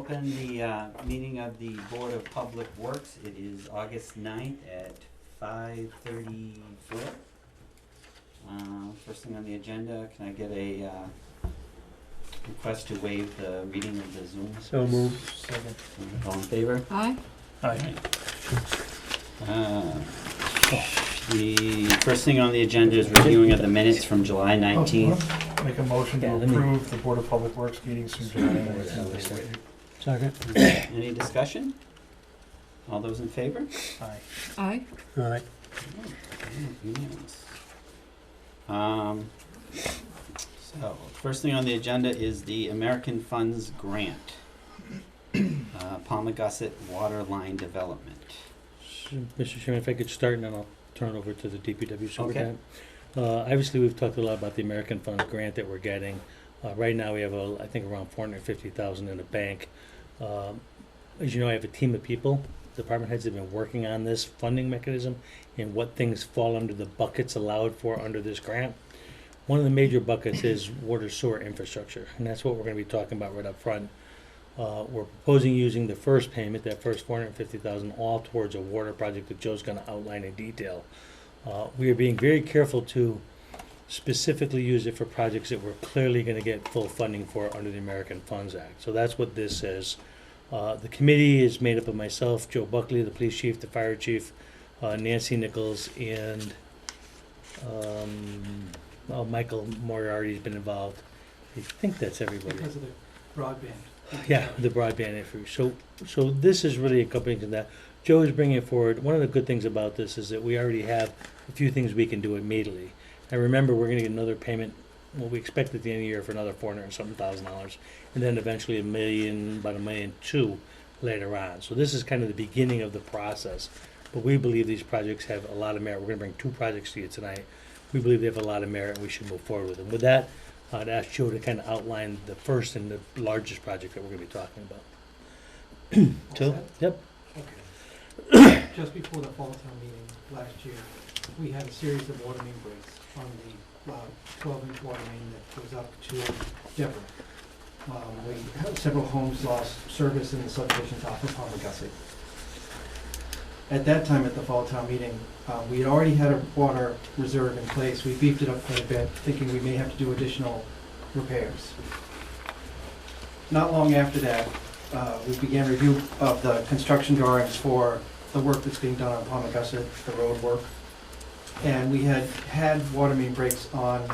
open the meeting of the Board of Public Works. It is August 9th at 5:34. First thing on the agenda, can I get a request to waive the reading of the Zoom? So moved. Second. All in favor? Aye. Aye. The first thing on the agenda is reviewing of the minutes from July 19th. Make a motion to Yeah, let me- approve the Board of Public Works meetings from July 19th. Second. Any discussion? All those in favor? Aye. Aye. All right. Unanimous. So, first thing on the agenda is the American Funds Grant. Pommogussett Water Line Development. Mr. Chairman, if I could start and then I'll turn it over to the DPW superintendent. Obviously, we've talked a lot about the American Funds grant that we're getting. Right now, we have, I think, around $450,000 in the bank. As you know, I have a team of people. Department heads have been working on this funding mechanism and what things fall under the buckets allowed for under this grant. One of the major buckets is water sewer infrastructure, and that's what we're going to be talking about right up front. We're proposing using the first payment, that first $450,000, all towards a water project that Joe's going to outline in detail. We are being very careful to specifically use it for projects that we're clearly going to get full funding for under the American Funds Act. So that's what this says. The committee is made up of myself, Joe Buckley, the police chief, the fire chief, Nancy Nichols, and Michael Moriarty's been involved. I think that's everybody. Because of the broadband. Yeah, the broadband issue. So this is really accompanying that. Joe is bringing it forward. One of the good things about this is that we already have a few things we can do immediately. And remember, we're going to get another payment, what we expect at the end of the year, for another $400,000, and then eventually about $1.2 million later on. So this is kind of the beginning of the process. But we believe these projects have a lot of merit. We're going to bring two projects to you tonight. We believe they have a lot of merit, and we should move forward with them. With that, I'd ask Joe to kind of outline the first and the largest project that we're going to be talking about. Joe? Yep. Okay. Just before the fall town meeting last year, we had a series of water main breaks on the 12-inch water main that goes up to Deborah. We had several homes lost service in the subdivisions off of Pommogussett. At that time at the fall town meeting, we had already had a water reserve in place. We beefed it up quite a bit, thinking we may have to do additional repairs. Not long after that, we began review of the construction drawings for the work that's being done on Pommogussett, the road work. And we had water main breaks on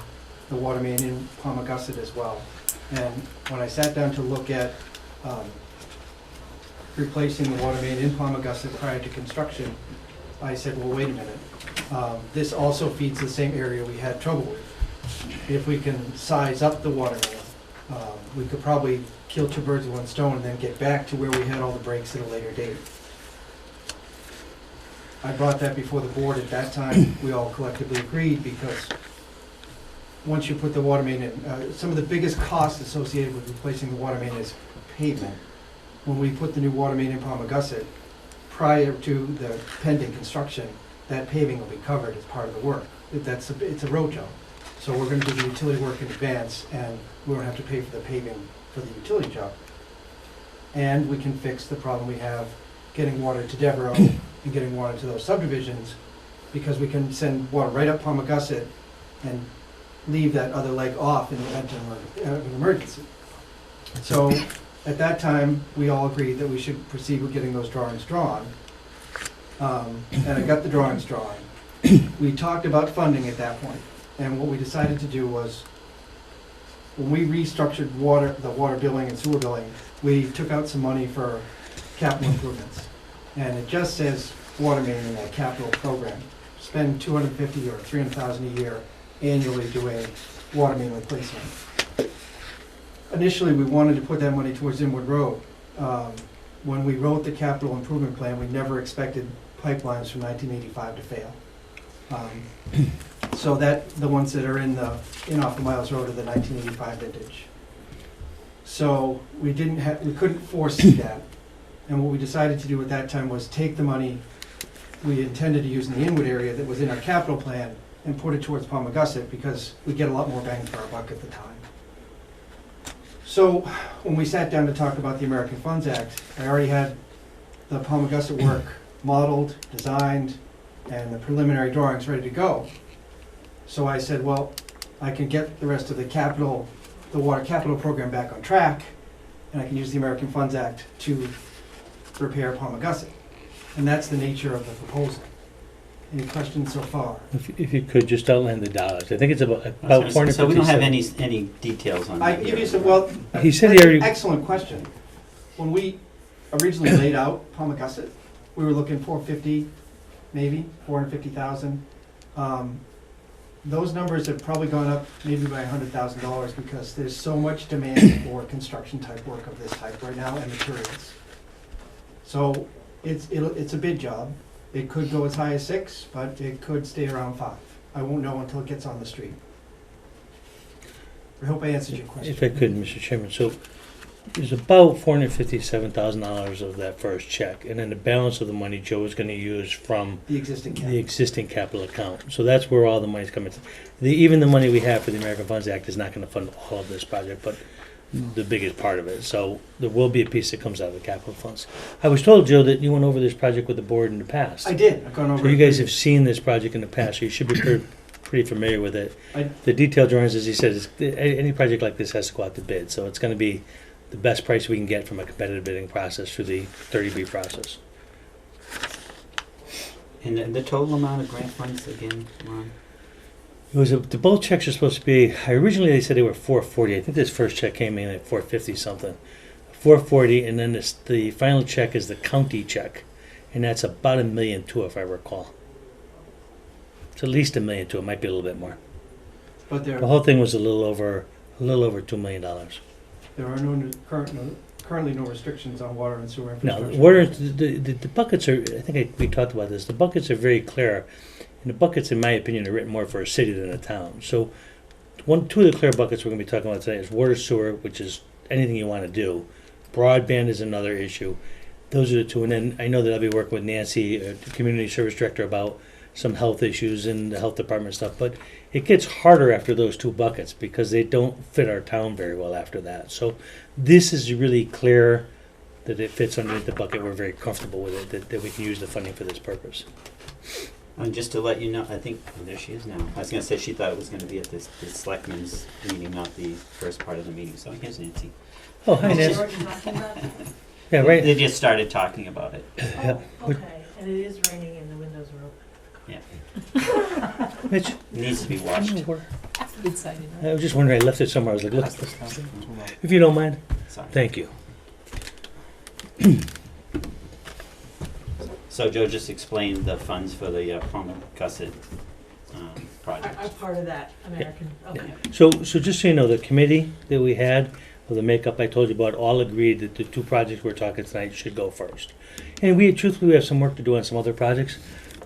the water main in Pommogussett as well. And when I sat down to look at replacing the water main in Pommogussett prior to construction, I said, well, wait a minute. This also feeds the same area we had trouble with. If we can size up the water main, we could probably kill two birds with one stone and then get back to where we had all the breaks at a later date. I brought that before the board. At that time, we all collectively agreed, because once you put the water main in, some of the biggest costs associated with replacing the water main is pavement. When we put the new water main in Pommogussett, prior to the pending construction, that paving will be covered as part of the work. It's a road job. So we're going to do the utility work in advance, and we won't have to pay for the paving for the utility job. And we can fix the problem we have getting water to Devereaux and getting water to those subdivisions, because we can send water right up Pommogussett and leave that other leg off in the event of an emergency. So at that time, we all agreed that we should proceed with getting those drawings drawn. And I got the drawings drawn. We talked about funding at that point, and what we decided to do was, when we restructured the water billing and sewer billing, we took out some money for capital improvements. And it just says water main in that capital program. Spend $250,000 or $300,000 a year annually doing water main replacement. Initially, we wanted to put that money towards Inwood Road. When we wrote the capital improvement plan, we never expected pipelines from 1985 to fail. So that the ones that are in off the Miles Road are the 1985 vintage. So we couldn't foresee that. And what we decided to do at that time was take the money we intended to use in the Inwood area that was in our capital plan and put it towards Pommogussett, because we get a lot more bang for our buck at the time. So, when we sat down to talk about the American Funds Act, I already had the Pommogussett work modeled, designed, and the preliminary drawings ready to go. So I said, well, I can get the rest of the water capital program back on track, and I can use the American Funds Act to repair Pommogussett. And that's the nature of the proposal. Any questions so far? If you could just outline the dollars. I think it's about So we don't have 457. any details on I that give you here. some, well, He said that's he an already, excellent question. When we originally laid out Pommogussett, we were looking 450, maybe, 450,000. Those numbers have probably gone up maybe by $100,000 because there's so much demand for construction type work of this type right now and materials. So it's a bid job. It could go as high as 6, but it could stay around 5. I won't know until it gets on the street. I hope I answered your question. if I could, Mr. Chairman, so there's about $457,000 of that first check, and then the balance of the money Joe is gonna use from The existing cap. the existing capital account. So that's where all the money's coming. Even the money we have for the American Funds Act is not gonna fund all of this project, but the biggest part of it. So there will be a piece that comes out of the capital funds. I was told, Joe, that you went over this project with the board in the past. I did. I've gone over So it. you guys have seen this project in the past, so you should be pretty familiar with it. The detailed drawings, as he said, any project like this has to go out to bid, so it's gonna be the best price we can get from a competitive bidding process through the 30B process. And the total amount of grant funds again, Ron? It was, the both checks are supposed to be, originally they said they were 440, I think this first check came in at 450 something. 440, and then the final check is the county check, and that's about $1.2 million if I recall. It's at least $1.2 million, it might be a little bit more. But The whole thing was a little over $2 million. there are currently no restrictions on water and sewer No, infrastructure. the buckets are, I think we talked about this, the buckets are very clear, and the buckets, in my opinion, are written more for a city than a town. So, two of the clear buckets we're gonna be talking about today is water sewer, which is anything you wanna do. Broadband is another issue. Those are the two, and then I know that I'll be working with Nancy, the Community Service Director, about some health issues and the health department stuff, but it gets harder after those two buckets because they don't fit our town very well after that. So this is really clear that it fits underneath the bucket. We're very comfortable with it, that we can use the funding for this purpose. And just to let you know, I think, oh, there she is now. I was gonna say she thought it was gonna be at this selectmen's meeting, not the first part of the meeting, so here's Nancy. Oh, hi, Oh, Nancy. we're talking about that? Yeah, right. They just started talking about it. Yeah. Oh, okay, and it is raining and the windows are open. Mitch, It needs to be washed. Excited, I was just wondering, I left it somewhere. I was like, look, if you don't mind. Sorry. Thank you. So Joe just explained the funds for the Pommogussett project. Are part of that American, okay. So just so you know, the committee that we had, or the makeup I told you about, all agreed that the two projects we're talking tonight should go first. And truthfully, we have some work to do on some other projects.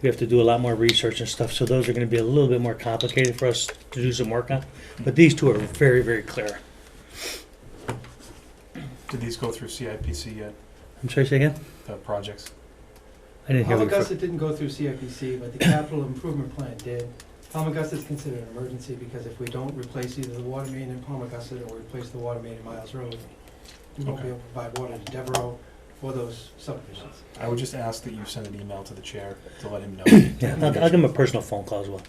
We have to do a lot more research and stuff, so those are gonna be a little bit more complicated for us to do some work on. But these two are very, very clear. Did these go through CIPC yet, I'm sorry, say again? the projects? I didn't hear what you Pommogussett didn't go through CIPC, but the capital improvement plan did. Pommogussett is considered an emergency because if we don't replace either the water main in Pommogussett or replace the water main in Miles Road, we won't be able to provide water to Devereaux or those subdivisions. I would just ask that you send an email to the chair to let him know. Yeah, I'll give him a personal phone call as well.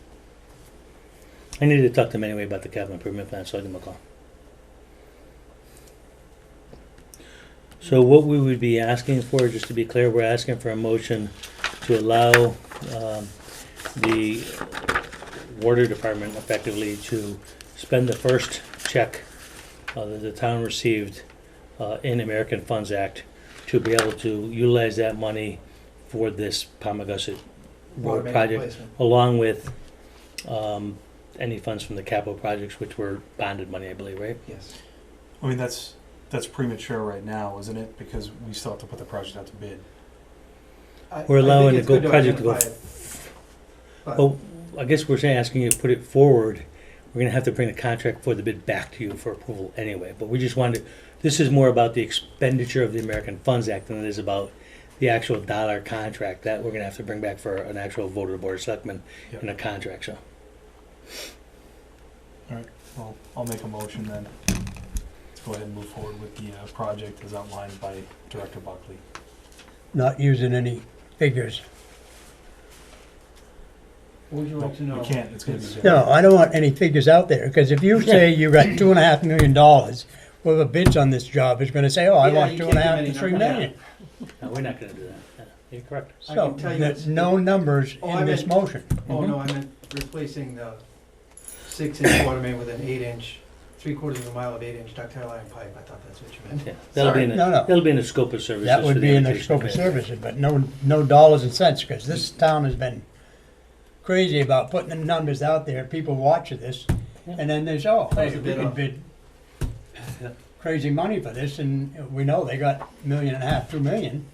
I needed to talk to him anyway about the capital improvement plan, so I'll give him a call. So what we would be asking for, just to be clear, we're asking for a motion to allow the water department effectively to spend the first check that the town received in American Funds Act to be able to utilize that money for this Pommogussett Water road main project, replacement. along with any funds from the capital projects, which were bonded money, I believe, right? Yes. I mean, that's premature right now, isn't it? Because we still have to put the project out to bid. We're I allowing think the it's good project to go identify it, but- Well, I guess we're saying, asking you to put it forward. We're gonna have to bring the contract for the bid back to you for approval anyway, but we just wanted, this is more about the expenditure of the American Funds Act than it is about the actual dollar contract that we're gonna have to bring back for an actual vote of the Board of Selectmen Yep. in a contract, so. Well, I'll make a motion then to go ahead and move forward with the project as outlined by Director Buckley. Not using any figures. What would you like to know? We can't, it's gonna be. No, I don't want any figures out there, because if you say you got $2.5 million, whoever bids on this job is gonna say, oh, I Yeah, want you two can't and a half give to any 3 number. million. No, we're not gonna do that. Yeah, you're correct. I So, can tell you there's it's- no numbers Oh, I in this meant- motion. Oh, no, I meant replacing the 6-inch water main with an 8-inch, 3/4 of a mile of 8-inch ductile iron pipe. I thought that's what you meant. Yeah, that'll be in, No, no. that'll be in the scope of services. That for would the be in the irrigation scope of department. services, but no dollars and cents, because this town has been crazy about putting the numbers out there, people watch this, and then there's, oh, hey, Close the we bid can off. bid Yeah. crazy money for this, and we know they got $1.5 million, $2 million.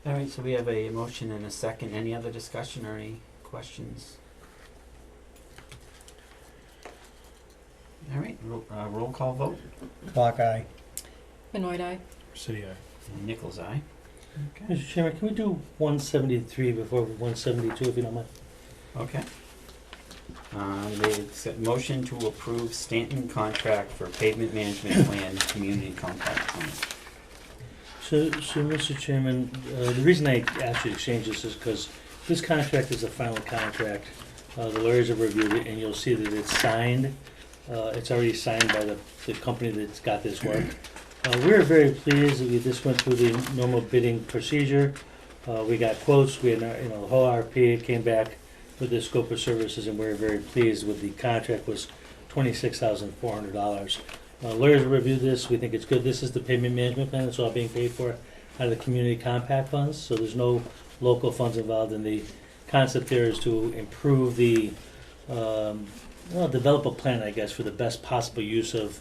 All right, so we have a motion and a second. Any other discussion or any questions? All right, roll call vote. Clock eye. Benoit eye. City eye. And Nichols, aye. Okay. Mr. Chairman, can we do 173 before 172, if you don't mind? Okay. The motion to approve Stanton contract for pavement management plan, community compact plan. So, Mr. Chairman, the reason I asked you to exchange this is because this contract is a final contract. The lawyers have reviewed it, and you'll see that it's signed. It's already signed by the company that's got this work. We're very pleased that we just went through the normal bidding procedure. We got quotes, we had, the whole RFP, it came back with the scope of services, and we're very pleased with the contract. Was $26,400. Lawyers reviewed this, we think it's good. This is the payment management plan, it's all being paid for out of the community compact funds, so there's no local funds involved, and the concept there is to improve the, develop a plan, I guess, for the best possible use of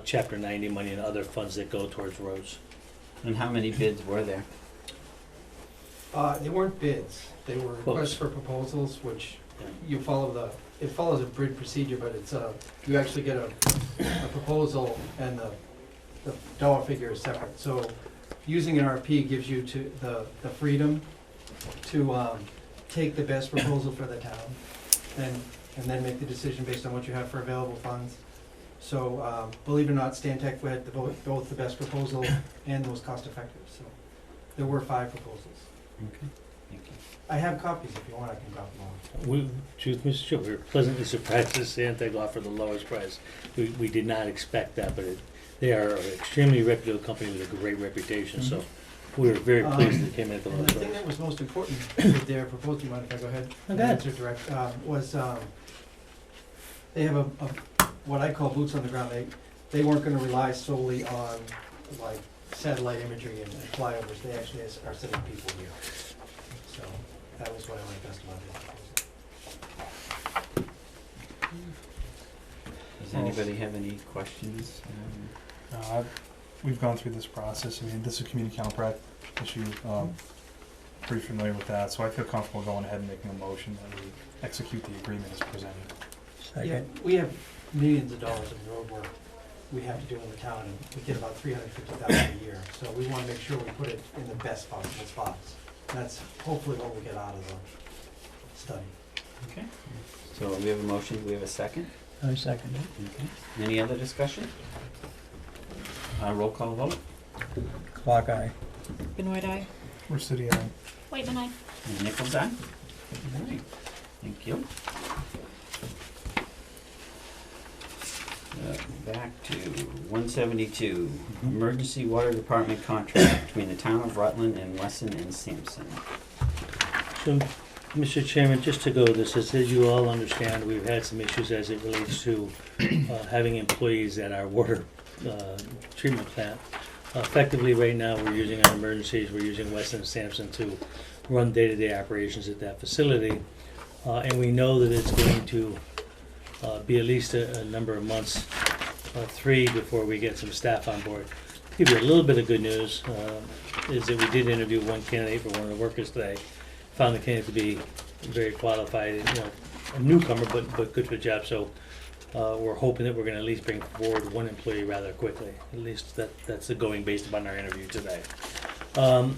Chapter 90 money and other funds that go towards roads. And how many bids were there? They weren't bids, they were requests for proposals, which you follow it follows a bid procedure, but it's, you actually get a proposal and the dollar figure is separate. So using an RFP gives you the freedom to take the best proposal for the town and then make the decision based on what you have for available funds. So believe it or not, Stantec had both the best proposal and the most cost effective, so there were 5 proposals. Okay, thank you. I have copies if you want, I can drop them off. Truth, Mr. Chair, we were pleasantly surprised that Stantec offered the lowest price. We did not expect that, but they are an extremely reputable company with a great reputation, so we were very pleased that it came in at the And lowest the thing price. that was most important with their proposal, do you mind if I go ahead? Oh, go ahead. Answer direct, was, they have a what I call boots on the ground. They weren't gonna rely solely on like satellite imagery and flyovers. They actually are sending people here. So that was what I liked best about this proposal. Does anybody have any questions? We've gone through this process. I mean, this is a community compact issue. Pretty familiar with that, so I feel comfortable going ahead and making a motion that we execute the agreement as presented. Yeah, Second. we have millions of dollars of road work we have to do in the town, and we get about $350,000 a year. So we wanna make sure we put it in the best possible spots. And that's hopefully what we get out of the study. Okay. So we have a motion, do we have a second? I second it. Okay. Any other discussion? Roll call vote. Clock eye. Benoit eye. We're city eye. Whiteman eye. And Nichols, aye? All right, thank you. Back to 172, emergency water department contract between the town of Rutland and Wesson and Sampson. So, Mr. Chairman, just to go this, as you all understand, we've had some issues as it relates to having employees at our water treatment plant. Effectively, right now, we're using our emergencies, we're using Weston and Sampson to run day-to-day operations at that facility. And we know that it's going to be at least a number of months, 3, before we get some staff on board. Give you a little bit of good news, is that we did interview one candidate for one of the workers today. Found the candidate to be very qualified, a newcomer, but good for the job. So we're hoping that we're going to at least bring forward one employee rather quickly. At least that's the going based upon our interview today. So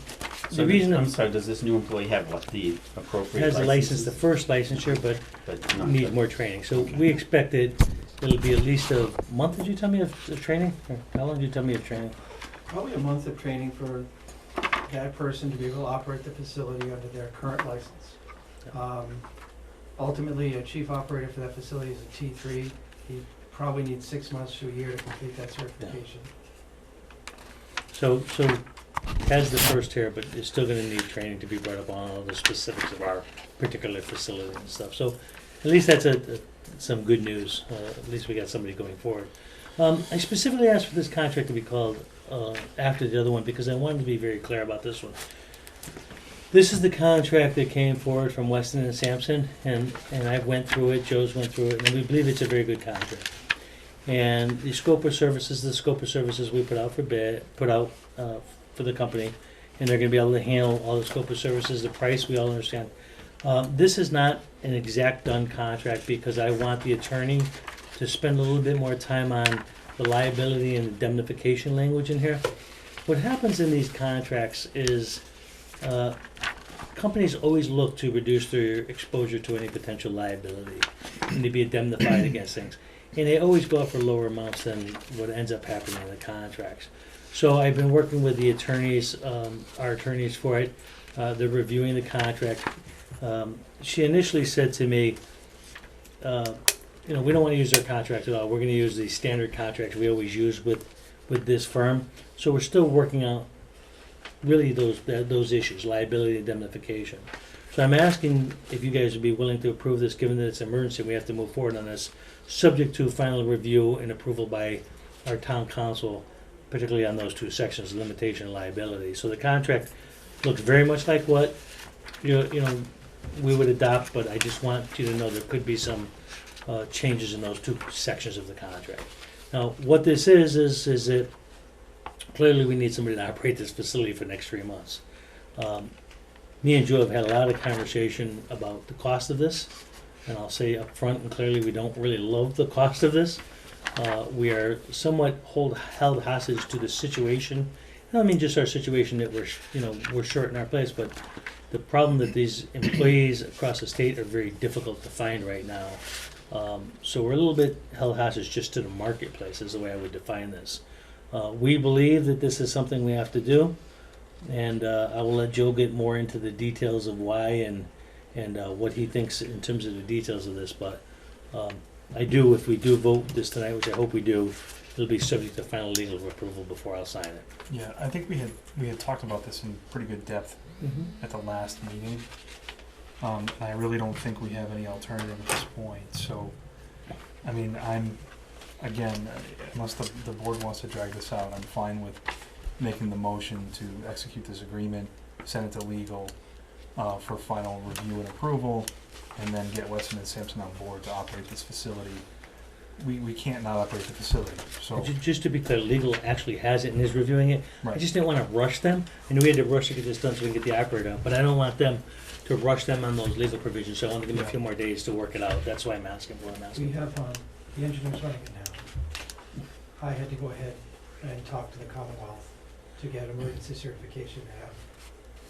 The reason I'm sorry, does this new employee have what, the appropriate has a license, licenses? the first licensure, but But not needs the- more training. So Okay. we expected it'll be at least a month, did you tell me, of training? Or how long did you tell me of training? Probably a month of training for that person to be able to operate the facility under their current license. Ultimately, a chief operator for that facility is a T3. He probably needs 6 months to a year to complete that certification. So has the first tier, but is still gonna need training to be brought up on all the specifics of our particular facility and stuff. So at least that's some good news. At least we got somebody going forward. I specifically asked for this contract to be called after the other one because I wanted to be very clear about this one. This is the contract that came forward from Weston and Sampson, and I went through it, Joe's went through it, and we believe it's a very good contract. And the scope of services we put out for bid, for the company, and they're gonna be able to handle all the scope of services, the price, we all understand. This is not an exact done contract because I want the attorney to spend a little bit more time on the liability and indemnification language in here. What happens in these contracts is, companies always look to reduce their exposure to any potential liability and to be indemnified against things. And they always go out for lower amounts than what ends up happening in the contracts. So I've been working with the attorneys, our attorneys for it. They're reviewing the contract. She initially said to me, we don't want to use their contract at all. We're going to use the standard contract we always use with this firm. So we're still working out really those issues, liability, indemnification. So I'm asking if you guys would be willing to approve this, given that it's an emergency, we have to move forward on this, subject to final review and approval by our town council, particularly on those two sections, limitation and liability. So the contract looks very much like what we would adopt, but I just want you to know there could be some changes in those two sections of the contract. Now, what this is that clearly we need somebody to operate this facility for the next 3 months. Me and Joe have had a lot of conversation about the cost of this, and I'll say up front and clearly we don't really love the cost of this. We are somewhat held hostage to the situation. I don't mean just our situation that we're short in our place, but the problem that these employees across the state are very difficult to find right now. So we're a little bit held hostage just to the marketplace is the way I would define this. We believe that this is something we have to do, and I will let Joe get more into the details of why and what he thinks in terms of the details of this. But if we do vote this tonight, which I hope we do, it'll be subject to final legal approval before I'll sign it. Yeah, I think we had talked about this in pretty good depth at the last meeting. And I really don't think we have any alternative at this point. So, I mean, unless the board wants to drag this out, I'm fine with making the motion to execute this agreement, send it to legal for final review and approval, and then get Weston and Sampson on board to operate this facility. We can't not operate the facility, so. Just to be clear, legal actually has it and is reviewing it. I Right. just didn't want to rush them. I knew we had to rush to get this done so we can get the operator out, but I don't want them to rush them on those legal provisions, so I want to give them a few more days to work it out. That's why I'm asking for it. We have, the engineers running it now. I had to go ahead and talk to the Commonwealth to get emergency certification to have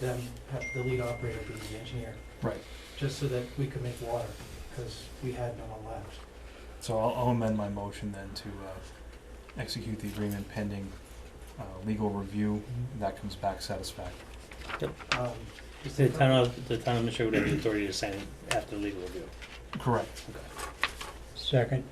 them have the lead operator be the engineer. Right. Just so that we could make water, because we had no one left. So I'll amend my motion then to execute the agreement pending legal review. That comes back satisfactory. Just The a- town administrator would have the authority to sign it after legal review. Correct. Second.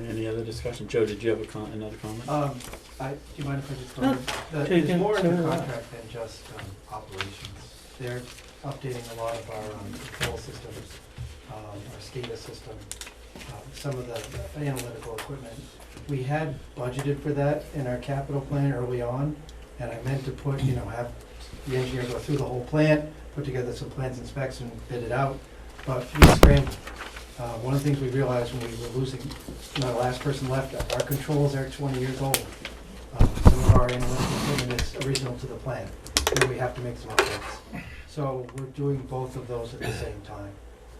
Any other discussion? Joe, did you have another comment? do you mind if I just No, comment? take There's it, more in the so, contract than just operations. They're updating a lot of our control systems, our SCADA system, some of the analytical equipment. We had budgeted for that in our capital plan early on, and I meant to put, have the engineer go through the whole plant, put together some plans and specs and bid it out, but we scrambled. One of the things we realized when we were losing, the last person left, our controls are 20 years old. Some of our analytical equipment is original to the plant, and we have to make some updates. So we're doing both of those at the same time.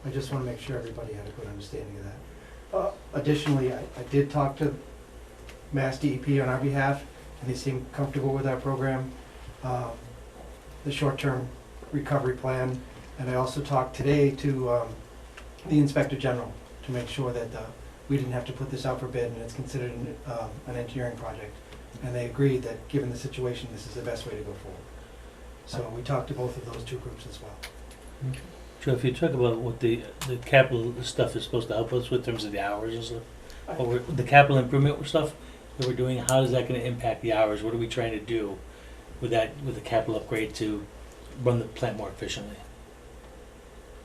I just want to make sure everybody had a good understanding of that. Additionally, I did talk to Mass DEP on our behalf, and they seem comfortable with our program, the short-term recovery plan. And I also talked today to the Inspector General to make sure that we didn't have to put this out for bid, and it's considered an engineering project. And they agreed that, given the situation, this is the best way to go forward. So we talked to both of those two groups as well. Joe, if you talk about what the capital stuff is supposed to help us with in terms of the hours and stuff, the capital improvement stuff that we're doing, how is that gonna impact the hours? What are we trying to do with that, with the capital upgrade to run the plant more efficiently?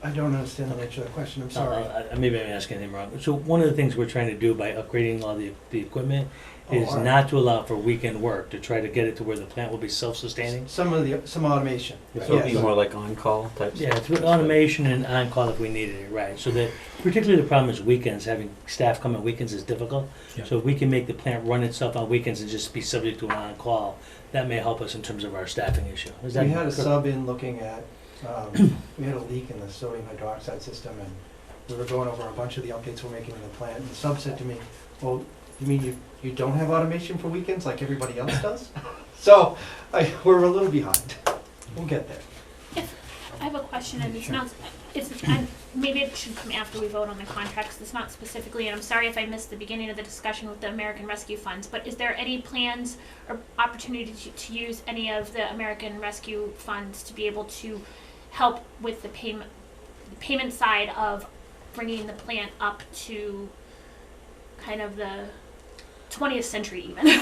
I don't understand the nature of the question, I'm sorry. Maybe I'm asking him wrong. So one of the things we're trying to do by upgrading all the equipment is all right. not to allow for weekend work, to try to get it to where the plant will be self-sustaining. Some automation. So it'd be Yes. more like on-call type stuff? Yeah, it's with automation and on-call if we needed it, right. So that, particularly the problem is weekends, having staff come on weekends is difficult. Yeah. So if we can make the plant run itself on weekends and just be subject to an on-call, that may help us in terms of our staffing issue. Is that We had a correct? sub in looking at, we had a leak in the sodium hydroxide system, and we were going over a bunch of the updates we're making in the plant, and the sub said to me, well, you mean you don't have automation for weekends like everybody else does? So, we're a little behind. We'll get there. I have a question, and it's not, maybe it should come after we vote on the contracts, it's not specifically, and I'm sorry if I missed the beginning of the discussion with the American Rescue Funds, but is there any plans or opportunity to use any of the American Rescue Funds to be able to help with the payment side of bringing the plant up to kind of the 20th century even?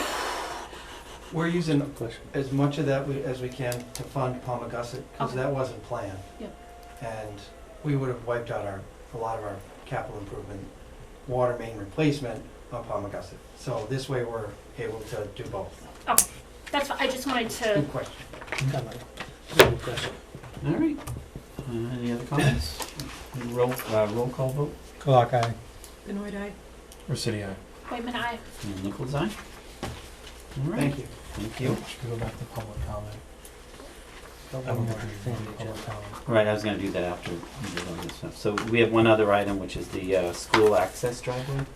We're using Question. as much of that as we can to fund Pommogussett, because Okay. that wasn't planned. Yep. And we would have wiped out a lot of our capital improvement, water main replacement on Pommogussett. So this way we're able to do both. Okay, that's what, I just wanted to, Good question. Good question. All right. Any other comments? Roll call vote. Clock eye. Benoit eye. Or city eye. Whitman, aye. And Nichols' eye. All right. Thank you. Thank you. Should we go back to public comment? I One don't more think we thing, can do public Jeff. comment. Right, I was gonna do that after we did all this stuff. So we have one other item, which is the school access driveway.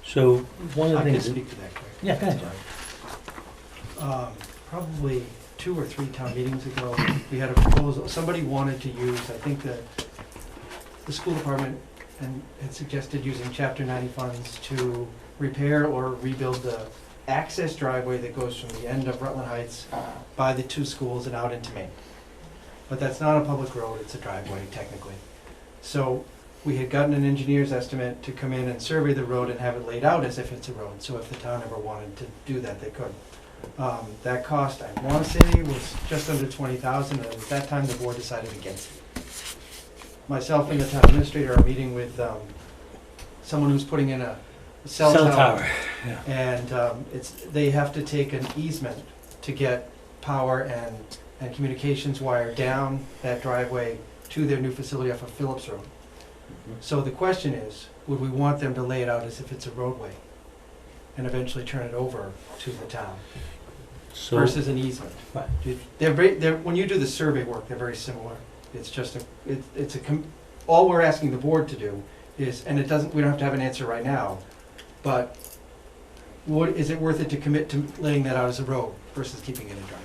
So one of the I can things. speak to that, Craig. Yeah, go ahead. Probably 2 or 3 town meetings ago, we had a proposal, somebody wanted to use, I think the school department had suggested using Chapter 90 funds to repair or rebuild the access driveway that goes from the end of Rutland Heights by the 2 schools and out into Maine. But that's not a public road, it's a driveway technically. So we had gotten an engineer's estimate to come in and survey the road and have it laid out as if it's a road, so if the town ever wanted to do that, they could. That cost, I want to say, was just under $20,000, and at that time, the board decided against it. Myself and the town administrator are meeting with someone who's putting in a cell tower. Yeah. And they have to take an easement to get power and communications wire down that driveway to their new facility off of Phillips Road. So the question is, would we want them to lay it out as if it's a roadway and eventually turn it over to the town So, versus an easement? Right. When you do the survey work, they're very similar. It's just all we're asking the board to do is, and we don't have to have an answer right now, but is it worth it to commit to laying that out as a road versus keeping it a driveway?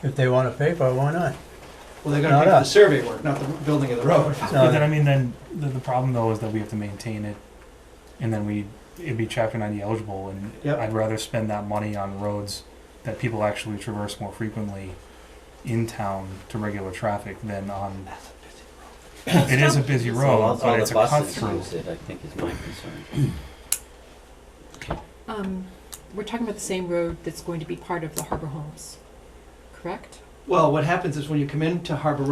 If they want to pay for it, why not? Well, they're Not gonna pay for the us. survey work, not the building of the road. But then, I mean, then the problem though is that we have to maintain it, and then it'd be Chapter 90 eligible, and Yep. I'd rather spend that money on roads that people actually traverse more frequently in town to regular traffic than on. It is a busy So road, all but it's the a cut buses through. use it, I think is my concern. We're talking about the same road that's going to be part of the Harbor Homes, correct? Well, what happens is when you come into Harbor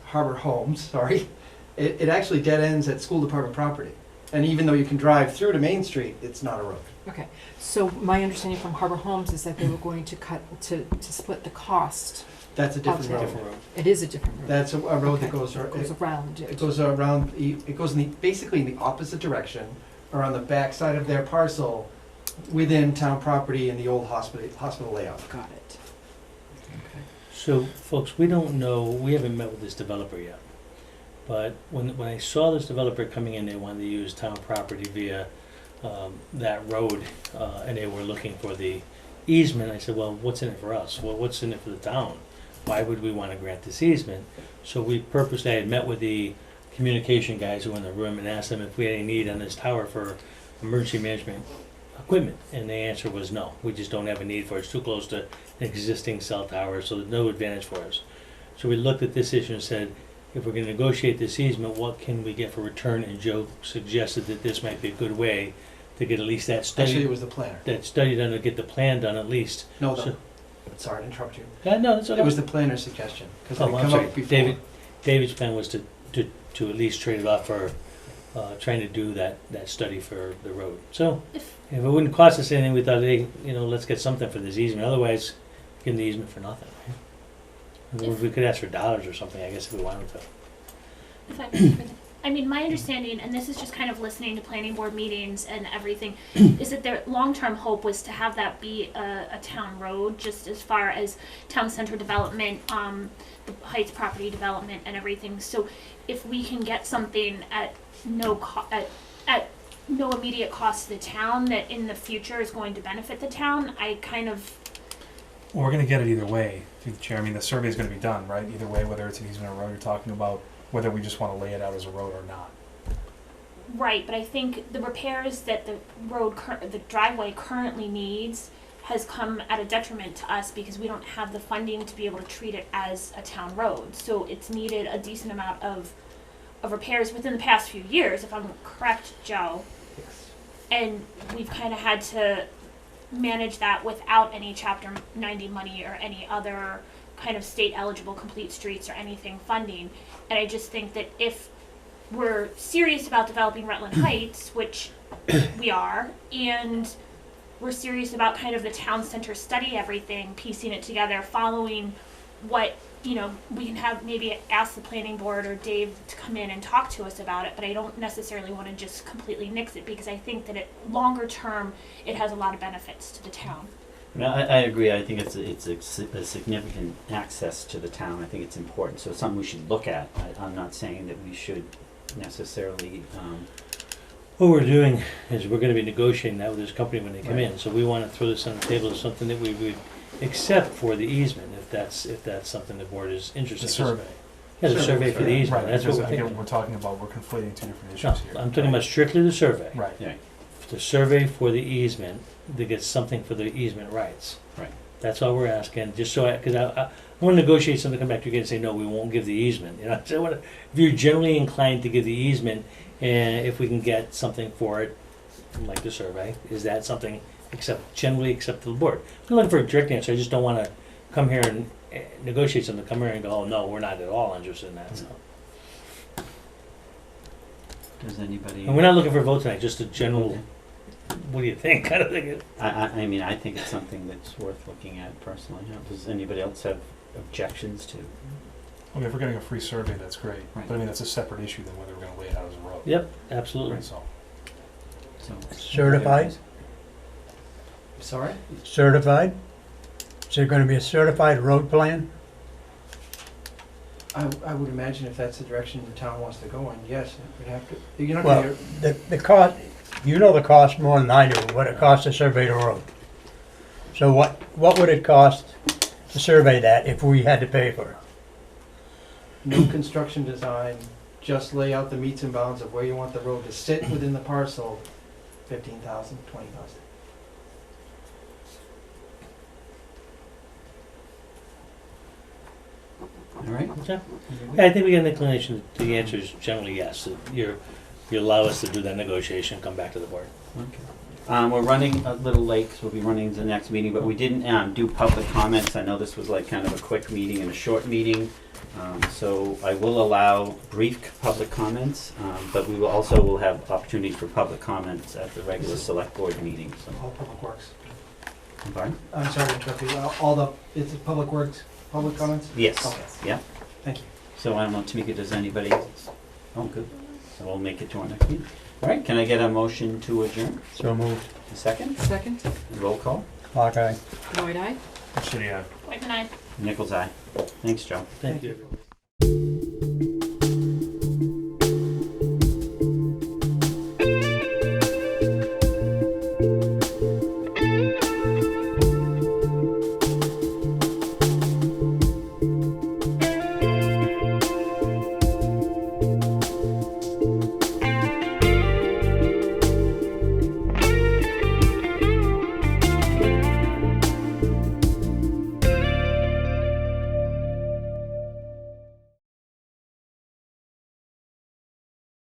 Homes, sorry, it actually dead ends at school department property. And even though you can drive through to Main Street, it's not a road. Okay, so my understanding from Harbor Homes is that they were going to to split the cost. That's a different Okay. road. different road. It is a different road. That's a road that Okay. goes, It goes around it. it goes around, it goes basically in the opposite direction, or on the back side of their parcel, within town property in the old hospital layout. Got it. Okay. So, folks, we don't know, we haven't met with this developer yet. But when I saw this developer coming in, they wanted to use town property via that road, and they were looking for the easement. I said, well, what's in it for us? Well, what's in it for the town? Why would we want to grant this easement? So we purposely, I had met with the communication guys who were in the room and asked them if we had any need on this tower for emergency management equipment, and the answer was no. We just don't have a need for it. It's too close to an existing cell tower, so there's no advantage for us. So we looked at this issue and said, if we're gonna negotiate this easement, what can we get for return? And Joe suggested that this might be a good way to get at least that Actually, study, it was the planner. done, to get the plan done at least. No, So- sorry to interrupt you. No, that's okay. It was the planner's suggestion, because Oh, it I'm come sorry. up before. David's plan was to at least trade it off for, trying to do that study for the road. So, If- if it wouldn't cost us anything, we thought, hey, let's get something for this easement, otherwise, give them the easement for nothing, right? And we could ask for dollars or something, I guess, if we wanted to. If I may further- I mean, my understanding, and this is just kind of listening to planning board meetings and everything, is that their long-term hope was to have that be a town road, just as far as town center development, the Heights property development and everything. So if we can get something at at no immediate cost to the town that in the future is going to benefit the town, I kind of, Well, we're gonna get it either way, through the chair. I mean, the survey's gonna be done, right? Either way, whether it's an easement or road you're talking about, whether we just wanna lay it out as a road or not. right, but I think the repairs that the the driveway currently needs has come at a detriment to us because we don't have the funding to be able to treat it as a town road. So it's needed a decent amount of repairs within the past few years, if I'm correct, Joe. Yes. And we've kind of had to manage that without any Chapter 90 money or any other kind of state eligible complete streets or anything funding. And I just think that if we're serious about developing Rutland Heights, which we are, and we're serious about kind of the town center study everything, piecing it together, following what, we can have maybe ask the planning board or Dave to come in and talk to us about it, but I don't necessarily want to just completely nix it because I think that longer term, it has a lot of benefits to the town. I agree. I think it's a significant access to the town. I think it's important. So it's something we should look at. I'm not saying that we should necessarily. What we're doing is we're gonna be negotiating that with this company when they come in, so we wanna throw this on the table as something that we would accept for the easement, if that's something the board is interested The in. survey. Yeah, the survey for the easement, Right, that's what because we're again, thinking. we're talking about, we're conflating two different No, issues here. I'm talking about strictly the survey. Right. Yeah. The survey for the easement, to get something for the easement rights. Right. That's all we're asking, just so, because I wanna negotiate something, come back to you again and say, no, we won't give the easement, So I wanna, if you're generally inclined to give the easement, and if we can get something for it, like the survey, is that something generally acceptable to the board? I'm looking for a direct answer, I just don't wanna come here and negotiate something, come here and go, oh, no, we're not at all interested in that, so. Does anybody? And we're not looking for a vote tonight, just a general, what do you think, kind of thing. I mean, I think it's something that's worth looking at personally. Does anybody else have objections to? I mean, if we're getting a free survey, that's great. Right. But I mean, that's a separate issue than whether we're gonna lay it out as a road. Yep, absolutely. Right, so. So Certified? Sorry? Certified? Is there gonna be a certified road plan? I would imagine if that's the direction the town wants to go in, yes, it would have to, you're not Well, gonna, the cost, you know the cost more than I do, what it costs to survey the road. So what would it cost to survey that if we had to pay for it? no construction design, just lay out the meets and bounds of where you want the road to sit within the parcel, 15,000, 20,000. all right. Okay. Yeah, I think we get an inclination, the answer is generally yes, that you allow us to do that negotiation, come back to the board. Okay. We're running a little late, because we'll be running to the next meeting, but we didn't do public comments. I know this was like kind of a quick meeting and a short meeting. So I will allow brief public comments, but we will also have opportunities for public comments at the regular select board meeting. So, All Public Works. pardon? I'm sorry to interrupt you, it's Public Works, public comments? Yes. Okay. Yeah. Thank you. So I don't know, Tamika, does anybody? Oh, good. So we'll make it to our next meeting. All right. Can I get a motion to adjourn? So moved. A second? Second, Roll call. Clock eye. Lloyd, aye. City, Whitman, I. Nichols, eye. Thanks, Joe. Thank you.